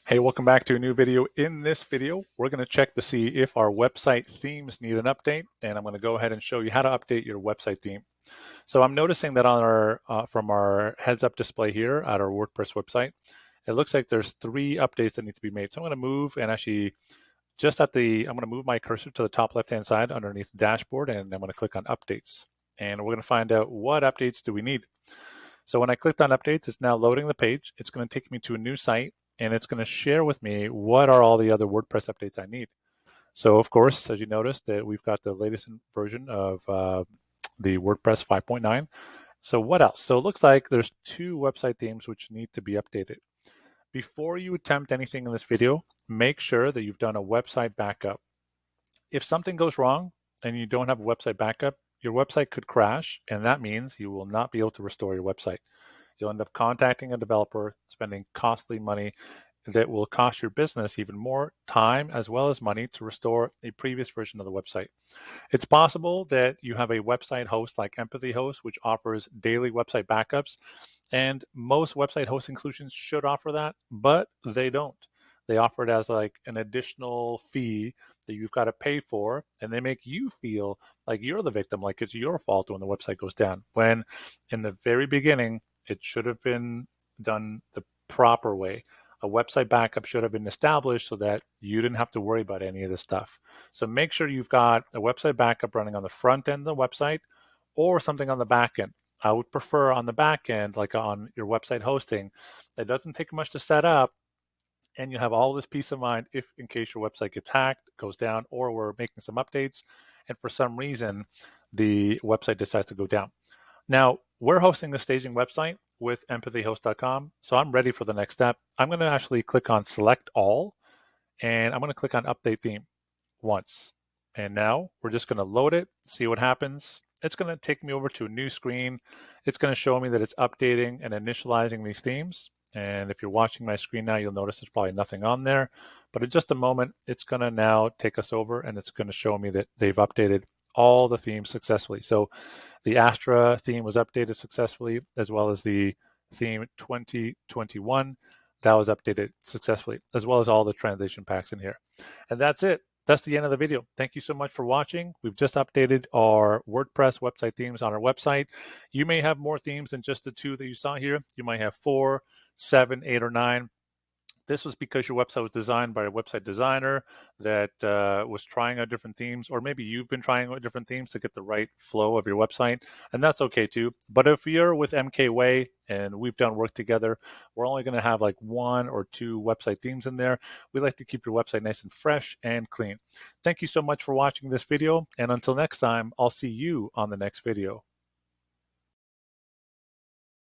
Hey, welcome back to a new video. In this video, we're going to check to see if our website themes need an update, and I'm going to go ahead and show you how to update your website theme. So I'm noticing that on our from our heads-up display here at our WordPress website, it looks like there's 3 updates that need to be made. So I'm going to move and actually I'm going to move my cursor to the top left-hand side underneath the dashboard, and I'm going to click on Updates. And we're going to find out what updates do we need. So when I clicked on updates, it's now loading the page. It's going to take me to a new site, and it's going to share with me what are all the other WordPress updates I need. So of course, as you noticed, that we've got the latest version of the WordPress 5.9. So what else? So it looks like there's 2 website themes which need to be updated. Before you attempt anything in this video, make sure that you've done a website backup. If something goes wrong and you don't have a website backup, your website could crash, and that means you will not be able to restore your website. You'll end up contacting a developer, spending costly money that will cost your business even more time as well as money to restore a previous version of the website. It's possible that you have a website host like Empathy Host, which offers daily website backups, and most website hosting solutions should offer that, but they don't. They offer it as like an additional fee that you've got to pay for, and they make you feel like you're the victim, like it's your fault when the website goes down. When in the very beginning, it should have been done the proper way. A website backup should have been established so that you didn't have to worry about any of this stuff. So make sure you've got a website backup running on the front end of the website or something on the back end. I would prefer on the back end, like on your website hosting. It doesn't take much to set up, and you have all this peace of mind if in case your website gets hacked, goes down, or we're making some updates, and for some reason the website decides to go down. Now, we're hosting the staging website with empathyhost.com, so I'm ready for the next step. I'm going to actually click on Select All, and I'm going to click on Update Theme once. And now we're just going to load it, see what happens. It's going to take me over to a new screen. It's going to show me that it's updating and initializing these themes. And if you're watching my screen now, you'll notice there's probably nothing on there. But in just a moment, it's going to now take us over, and it's going to show me that they've updated all the themes successfully. So the Astra theme was updated successfully, as well as the theme 2021 that was updated successfully, as well as all the translation packs in here. And that's it. That's the end of the video. Thank you so much for watching. We've just updated our WordPress website themes on our website. You may have more themes than just the 2 that you saw here. You might have 4, 7, 8, or 9. This was because your website was designed by a website designer that was trying out different themes, or maybe you've been trying out different themes to get the right flow of your website, and that's okay too. But if you're with MK Way and we've done work together, we're only going to have like 1 or 2 website themes in there. We like to keep your website nice and fresh and clean. Thank you so much for watching this video, and until next time, I'll see you on the next video.